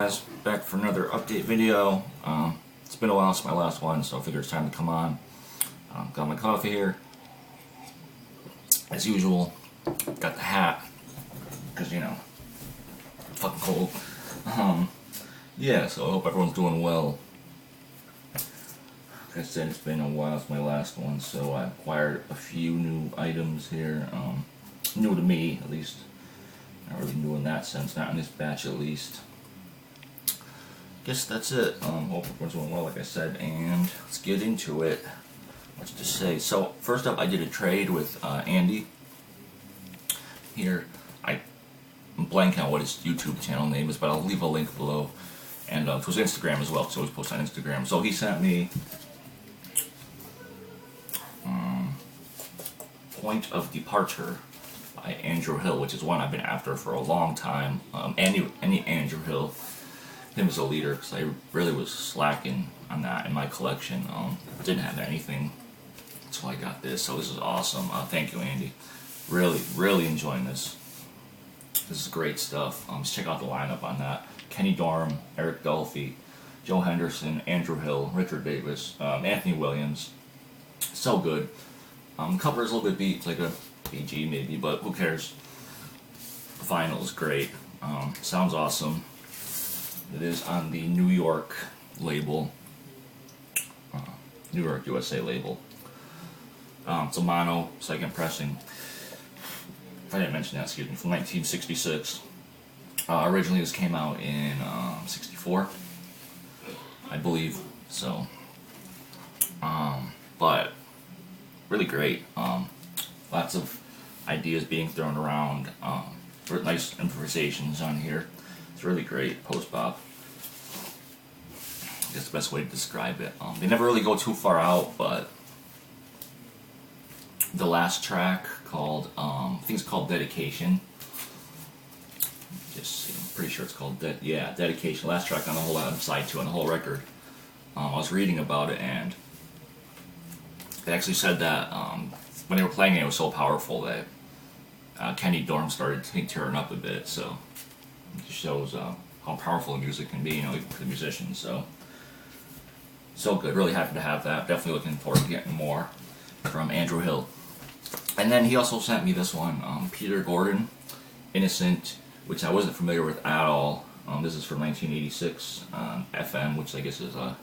Guys, back for another update video. It's been a while since my last one, so I figured it's time to come on. Got my coffee here, as usual. Got the hat, because you know, it's fucking cold. Yeah, so I hope everyone's doing well. Like I said, it's been a while since my last one, so I acquired a few new items here. New to me, at least. Not really new in that sense, not in this batch at least. Guess that's it. Hope everyone's doing well, like I said, and let's get into it. What's to say? So first up, I did a trade with Andy. Here, I'm blanking on what his YouTube channel name is, but I'll leave a link below, and to his Instagram as well, because I always post on Instagram. So he sent me Point of Departure by Andrew Hill, which is one I've been after for a long time. Any Andrew Hill. Him as a leader, because I really was slacking on that in my collection. Didn't have anything, so I got this. So this is awesome. Thank you, Andy. Really enjoying this. This is great stuff. Just check out the lineup on that. Kenny Dorham, Eric Dolphy, Joe Henderson, Andrew Hill, Richard Davis, Anthony Williams. So good. Cover is a little bit beat. It's like a BG maybe, but who cares? The vinyl is great. Sounds awesome. It is on the New York label, New York USA label. It's a mono second pressing. If I didn't mention that, excuse me, from 1966. Originally this came out in 64, I believe. So, but really great. Lots of ideas being thrown around. Nice improvisations on here. It's really great post-bop. I guess the best way to describe it. They never really go too far out, but the last track called, I think it's called Dedication. Just see, I'm pretty sure it's called Dedication. Last track on the whole album, side 2 on the whole record. I was reading about it, and they actually said that when they were playing it, it was so powerful that Kenny Dorham started tearing up a bit. So it just shows how powerful the music can be, you know, even for the musicians. So good. Really happy to have that. Definitely looking forward to getting more from Andrew Hill. And then he also sent me this one, Peter Gordon, Innocent, which I wasn't familiar with at all. This is from 1986 on FM, which I guess is a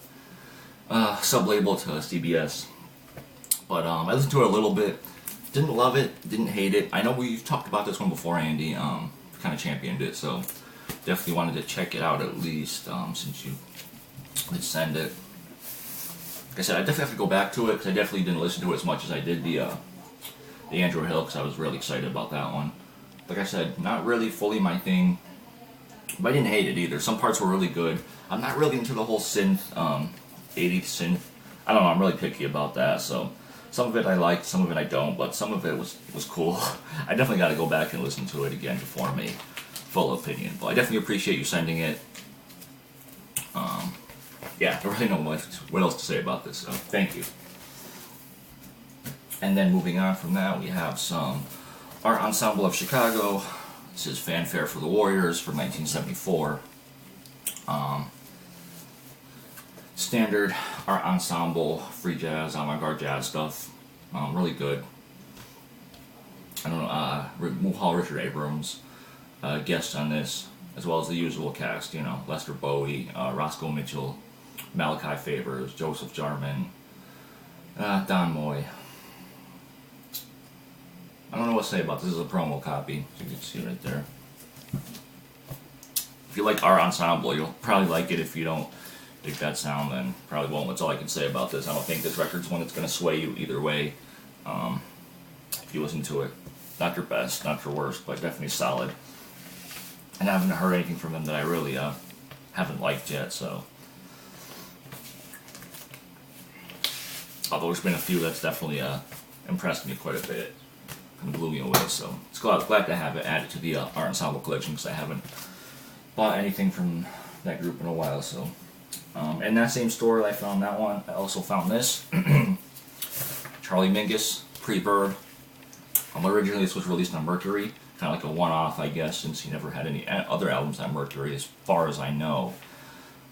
sub-label to CBS. But I listened to it a little bit. Didn't love it, didn't hate it. I know we've talked about this one before, Andy. Kind of championed it, so definitely wanted to check it out at least, since you did send it. Like I said, I definitely have to go back to it, because I definitely didn't listen to it as much as I did the Andrew Hill, because I was really excited about that one. Like I said, not really fully my thing, but I didn't hate it either. Some parts were really good. I'm not really into the whole synth, 80s synth. I don't know, I'm really picky about that, so some of it I liked, some of it I don't, but some of it was cool. I definitely got to go back and listen to it again to form a full opinion, but I definitely appreciate you sending it. Yeah, I don't really know what else to say about this, so thank you. And then moving on from that, we have some Art Ensemble of Chicago. This is Fanfare for the Warriors from 1974. Standard art ensemble, free jazz, avant-garde jazz stuff. Really good. I don't know, Richard Abrams, guest on this, as well as the usual cast, you know, Lester Bowie, Roscoe Mitchell, Malachi Favors, Joseph Jarman, Don Moy. I don't know what to say about this. This is a promo copy, as you can see right there. If you like art ensemble, you'll probably like it. If you don't dig that sound, then probably won't. That's all I can say about this. I don't think this record's one that's going to sway you either way. If you listen to it, not your best, not your worst, but definitely solid. And I haven't heard anything from them that I really haven't liked yet. So, although there's been a few that's definitely impressed me quite a bit, kind of blew me away. So it's glad to have it added to the art ensemble collection, because I haven't bought anything from that group in a while. So. In that same store that I found that one, I also found this. Charlie Mingus, Pre-Bird. Originally this was released on Mercury, kind of like a one-off, I guess, since he never had any other albums on Mercury, as far as I know.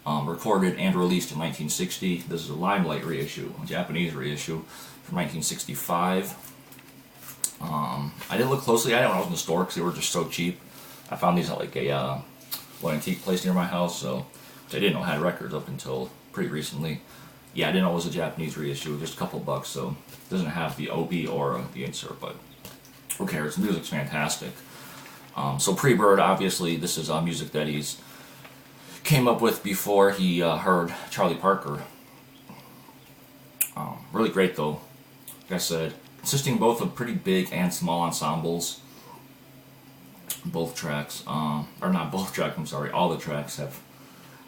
Recorded and released in 1960. This is a Limelight reissue, a Japanese reissue from 1965. I didn't look closely at it when I was in the store because they were just so cheap. I found these at like a one antique place near my house, so I didn't know had records up until pretty recently. Yeah, I didn't know it was a Japanese reissue, just a couple bucks, so it doesn't have the OB or the insert, but who cares? The music's fantastic. So Pre-Bird, obviously, this is music that he's came up with before he heard Charlie Parker. Really great though, like I said, consisting both of pretty big and small ensembles. Both tracks, or not both tracks, I'm sorry, all the tracks have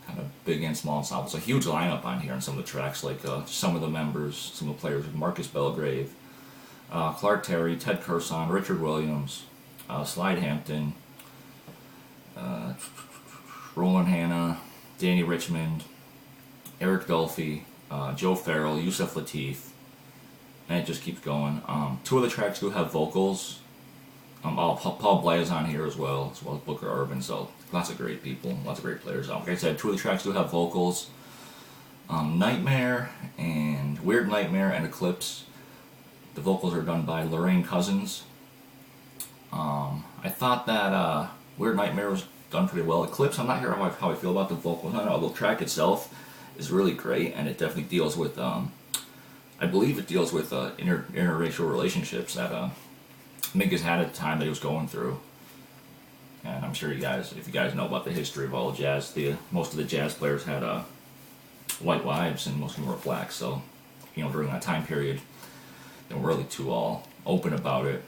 kind of big and small ensembles. A huge lineup on here on some of the tracks, like some of the members, some of the players, Marcus Belgrave, Clark Terry, Ted Curson, Richard Williams, Slide Hampton, Roland Hanna, Danny Richmond, Eric Dolphy, Joe Farrell, Yusef Lateef, and it just keeps going. Two of the tracks do have vocals. Paul Bley is on here as well as Booker Urban, so lots of great people, lots of great players. Like I said, two of the tracks do have vocals. Nightmare and Weird Nightmare and Eclipse, the vocals are done by Lorraine Cousins. I thought that Weird Nightmare was done pretty well. Eclipse, I'm not sure how I feel about the vocals. I don't know, the track itself is really great, and it definitely deals with, I believe it deals with interracial relationships that Mingus had at the time that he was going through. And I'm sure you guys, if you guys know about the history of all the jazz, most of the jazz players had white wives, and most of them were black, so, you know, during that time period, they weren't really too all open about it.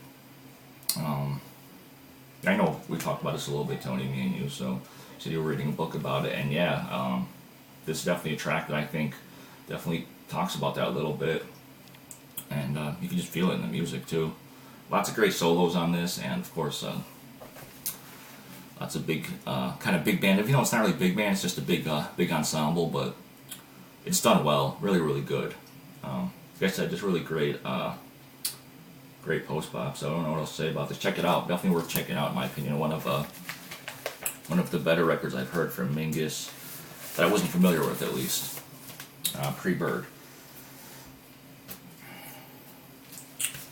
I know we talked about this a little bit, Tony, me and you, so you were reading a book about it, and yeah, this is definitely a track that I think definitely talks about that a little bit, and you can just feel it in the music too. Lots of great solos on this, and of course, lots of big, kind of big band. If you know, it's not really big band; it's just a big ensemble, but it's done well, really, really good. Like I said, just really great, great post bop. So I don't know what else to say about this. Check it out. Definitely worth checking out, in my opinion. One of the better records I've heard from Mingus that I wasn't familiar with, at least. Pre-Bird.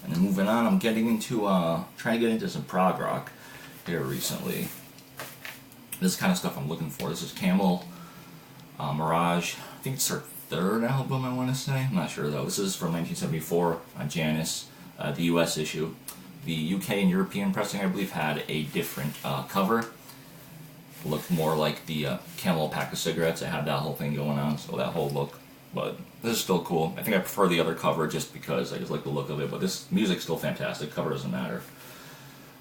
And then moving on, I'm getting into trying to get into some prog rock here recently. This is kind of stuff I'm looking for. This is Campbell Mirage. I think it's their third album, I want to say. I'm not sure though. This is from 1974 on Janus, the US issue. The UK and European pressing, I believe, had a different cover. It looked more like the Camel Pack of Cigarettes. It had that whole thing going on, so that whole look. But this is still cool. I think I prefer the other cover just because I just like the look of it. But this music's still fantastic. Cover doesn't matter.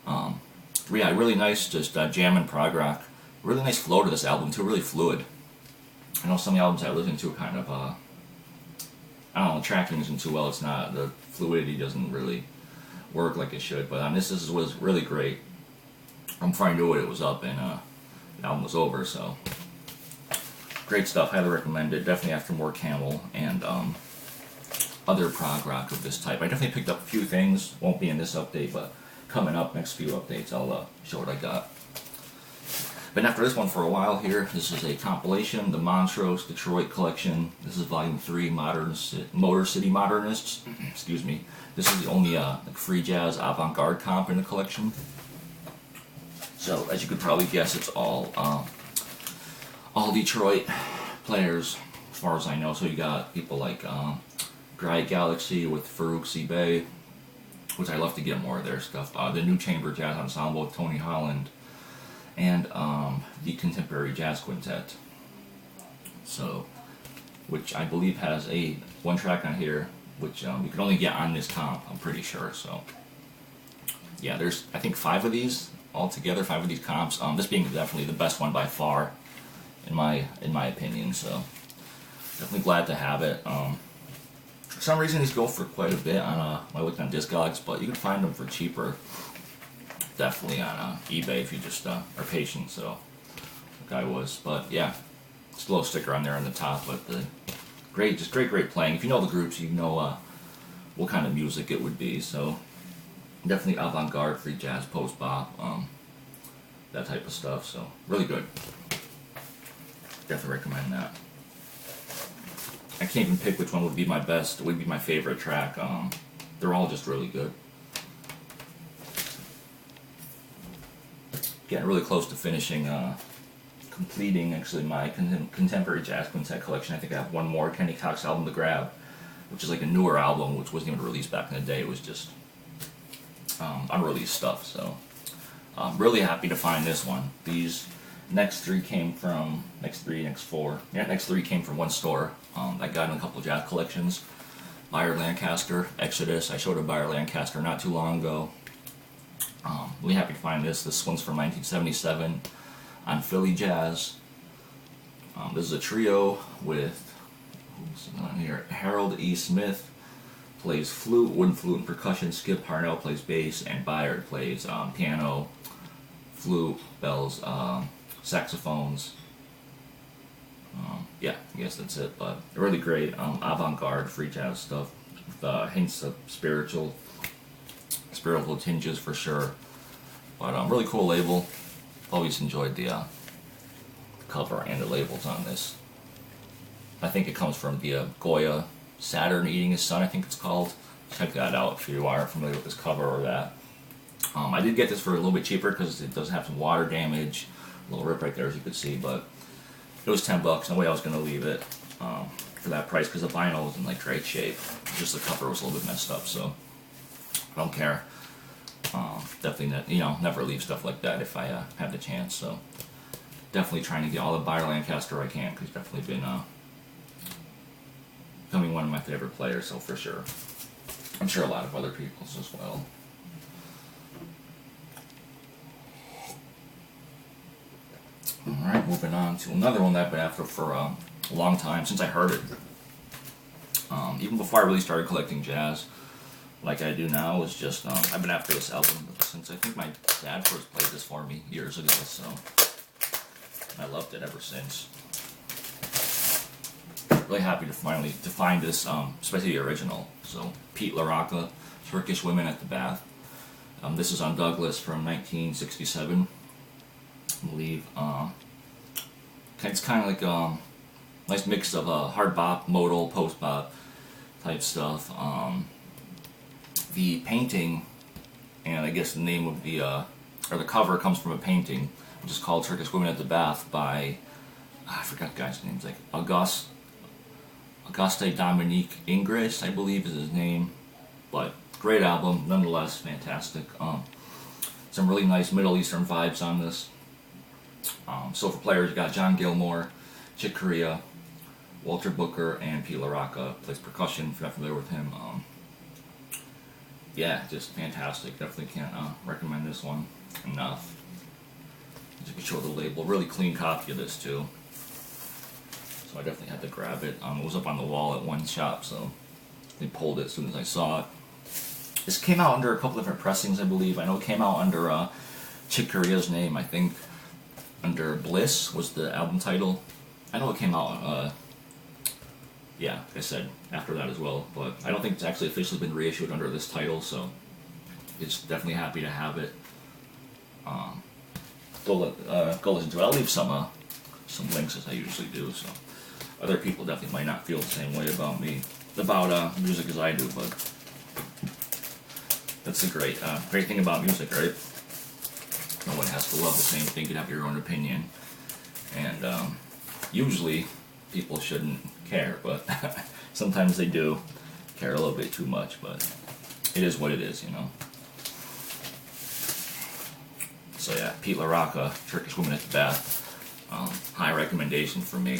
Yeah, really nice, just jamming prog rock. Really nice flow to this album too. Really fluid. I know some of the albums I listen to kind of, I don't know, the tracking isn't too well. It's not, the fluidity doesn't really work like it should. But on this was really great. I'm before I knew it was up and the album was over. So great stuff. Highly recommend it. Definitely after more Camel and other prog rock of this type. I definitely picked up a few things. Won't be in this update, but coming up next few updates, I'll show what I got. Been after this one for a while here. This is a compilation, the Montrose Detroit Collection. This is Volume 3, Motor City Modernists. Excuse me. This is the only like free jazz avant-garde comp in the collection. So, as you could probably guess, it's all Detroit players, as far as I know. So you got people like Dry Galaxy with Farouk Sibay, which I love to get more of their stuff. The New Chamber Jazz Ensemble with Tony Holland, and the Contemporary Jazz Quintet. So, which I believe has one track on here, which you can only get on this comp, I'm pretty sure. So, yeah, there's I think 5 of these altogether, 5 of these comps. This being definitely the best one by far, in my opinion. So, definitely glad to have it. For some reason, these go for quite a bit on I looked on Discogs, but you can find them for cheaper. Definitely on eBay if you just are patient. So the guy was, but yeah, just a little sticker on there on the top. But great playing. If you know the groups, you know what kind of music it would be. So Definitely avant-garde, free jazz, post-bop, that type of stuff. So really good. Definitely recommend that. I can't even pick which one would be my best, would be my favorite track. They're all just really good. Getting really close to finishing, completing actually my contemporary jazz quintet collection. I think I have one more Kenny Cox album to grab, which is like a newer album, which wasn't even released back in the day. It was just unreleased stuff. So I'm really happy to find this one. These next three came from next three came from one store. I got in a couple of jazz collections. Byard Lancaster, Exodus. I showed a Byard Lancaster not too long ago. Really happy to find this. This one's from 1977 on Philly Jazz. This is a trio with, who's on here? Harold E. Smith plays flute, wooden flute, and percussion. Skip Parnell plays bass, and Byard plays piano, flute, bells, saxophones. Yeah, I guess that's it. But really great avant-garde free jazz stuff with hints of spiritual tinges for sure. But really cool label. Always enjoyed the cover and the labels on this. I think it comes from the Goya Saturn Eating His Son, I think it's called. Check that out if you are familiar with this cover or that. I did get this for a little bit cheaper because it does have some water damage. A little rip right there as you could see, but it was $10. No way I was going to leave it for that price because the vinyl was in like great shape. Just the cover was a little bit messed up, so I don't care. Definitely, never leave stuff like that if I have the chance. So definitely trying to get all the Byard Lancaster I can because he's definitely been becoming one of my favorite players. So for sure, I'm sure a lot of other people's as well. Alright, moving on to another one that I've been after for a long time, since I heard it. Even before I really started collecting jazz, like I do now, is just, I've been after this album since I think my dad first played this for me years ago, so I loved it ever since. Really happy to finally find this, especially the original. So, Pete Larocca, Turkish Women at the Bath. This is on Douglas from 1967. I believe. It's kind of like a nice mix of hard bop, modal, post bop type stuff. The painting, and I guess the name of the or the cover comes from a painting, which is called Turkish Women at the Bath by I forgot the guy's name. It's like Auguste Dominique Ingres, I believe is his name. But great album, nonetheless, fantastic. Some really nice Middle Eastern vibes on this. So for players, you got John Gilmore, Chick Corea, Walter Booker, and Pete Larocca plays percussion. If you're not familiar with him, yeah, just fantastic. Definitely can't recommend this one enough. As you can show the label, really clean copy of this too. So I definitely had to grab it. It was up on the wall at one shop, so they pulled it as soon as I saw it. This came out under a couple different pressings, I believe. I know it came out under Chick Corea's name, I think. Under Bliss was the album title. I know it came out, yeah, like I said, after that as well. But I don't think it's actually officially been reissued under this title, so it's definitely happy to have it. Go listen to it. I'll leave some links as I usually do, so other people definitely might not feel the same way about music as I do, but that's the great thing about music, right? No one has to love the same thing. You can have your own opinion. And usually people shouldn't care, but sometimes they do care a little bit too much, but it is what it is, So yeah, Pete Larocca, Turkish Women at the Bath. High recommendation for me.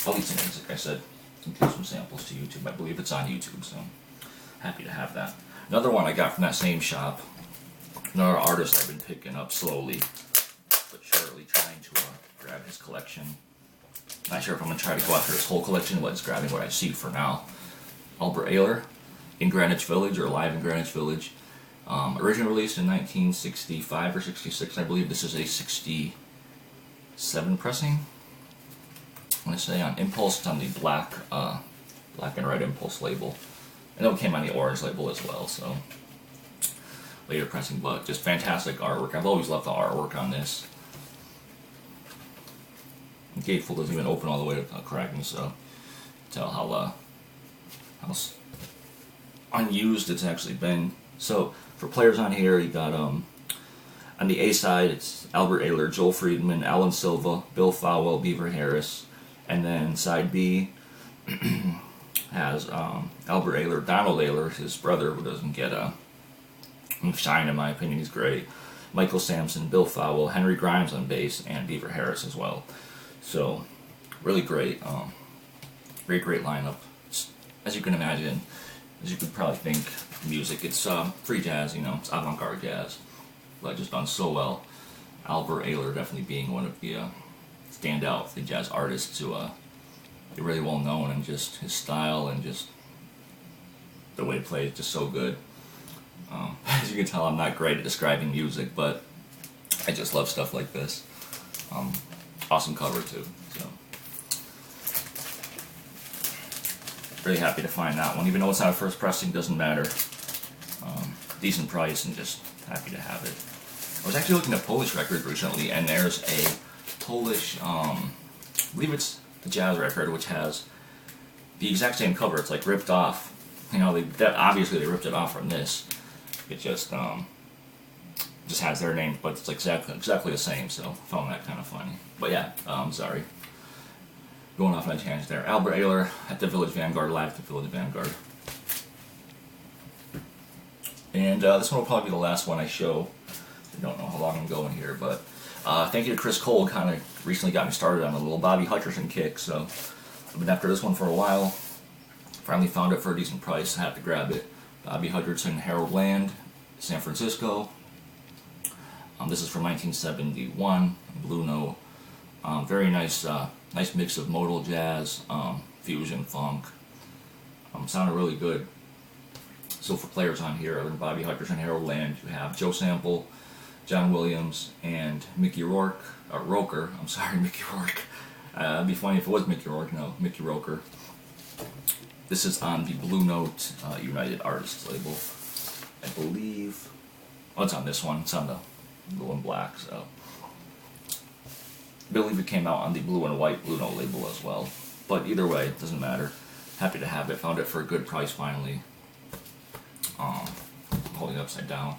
I'll leave some links, like I said. Include some samples to YouTube. I believe it's on YouTube, so happy to have that. Another one I got from that same shop. Another artist I've been picking up slowly but surely, trying to grab his collection. Not sure if I'm going to try to go after his whole collection, but just grabbing what I see for now. Albert Ayler, in Greenwich Village, or Live in Greenwich Village. Originally released in 1965 or 66, I believe. This is a 67 pressing. I want to say on Impulse. It's on the black and red Impulse label. I know it came on the orange label as well, so later pressing, but just fantastic artwork. I've always loved the artwork on this. The gatefold doesn't even open all the way to cracking, so tell how unused it's actually been. So for players on here, you got on the A side, it's Albert Ayler, Joel Friedman, Alan Silva, Bill Fowell, Beaver Harris, and then side B has Albert Ayler, Donald Ayler, his brother, who doesn't get shine in my opinion. He's great. Michael Sampson, Bill Fowell, Henry Grimes on bass, and Beaver Harris as well. So really great, great lineup. As you can imagine, as you could probably think, music, it's free jazz, you know, it's avant-garde jazz, but just done so well. Albert Ayler definitely being one of the standout free jazz artists who they're really well known, and just his style and just the way he plays, just so good. As you can tell, I'm not great at describing music, but I just love stuff like this. Awesome cover too. So really happy to find that one, even though it's not a first pressing, doesn't matter. Decent price, and just happy to have it. I was actually looking at Polish records recently, and there's a Polish, I believe it's the jazz record, which has the exact same cover. It's like ripped off. You know, obviously they ripped it off from this. It just has their names, but it's like exactly the same. So I found that kind of funny. But yeah, sorry, going off on a tangent there. Albert Ayler at the Village Vanguard, live at the Village Vanguard. And this one will probably be the last one I show. I don't know how long I'm going here, but thank you to Chris Cole, kind of recently got me started on a little Bobby Hutcherson kick. So I've been after this one for a while. Finally found it for a decent price. I had to grab it. Bobby Hutcherson, Harold Land, San Francisco. This is from 1971, Blue Note. Very nice, nice mix of modal jazz, fusion, funk. Sounded really good. So for players on here, other than Bobby Hutcherson, Harold Land, you have Joe Sample, John Williams, and Mickey Rourke, Roker. I'm sorry, Mickey Rourke. It'd be funny if it was Mickey Rourke. No, Mickey Roker. This is on the Blue Note United Artists label, I believe. Oh, it's on this one. It's on the blue and black. So I believe it came out on the blue and white Blue Note label as well. But either way, it doesn't matter. Happy to have it. Found it for a good price finally. Holding it upside down.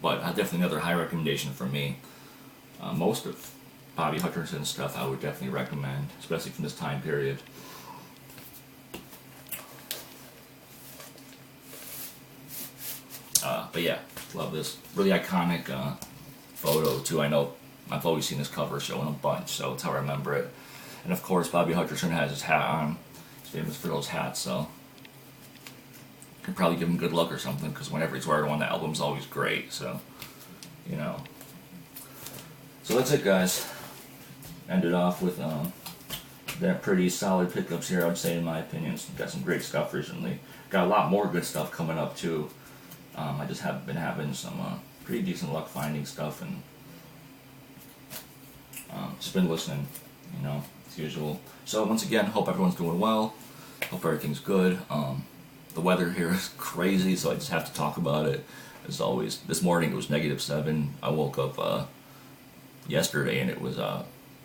But definitely another high recommendation from me. Most of Bobby Hutcherson's stuff I would definitely recommend, especially from this time period. But yeah, love this. Really iconic photo too. I know I've always seen this cover showing a bunch, so it's how I remember it. And of course, Bobby Hutcherson has his hat on. He's famous for those hats, so could probably give him good luck or something, because whenever he's wearing one, the album's always great. So, you know. So that's it, guys. Ended off with that pretty solid pickups here, I would say, in my opinion. Got some great stuff recently. Got a lot more good stuff coming up too. I just have been having some pretty decent luck finding stuff, and just been listening, you know, as usual. So once again, hope everyone's doing well. Hope everything's good. The weather here is crazy, so I just have to talk about it. As always, this morning it was -7. I woke up yesterday and it was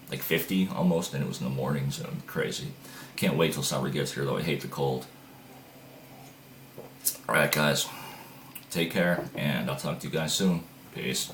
like 50 almost, and it was in the morning, so crazy. Can't wait till summer gets here, though. I hate the cold. Alright, guys. Take care, and I'll talk to you guys soon. Peace.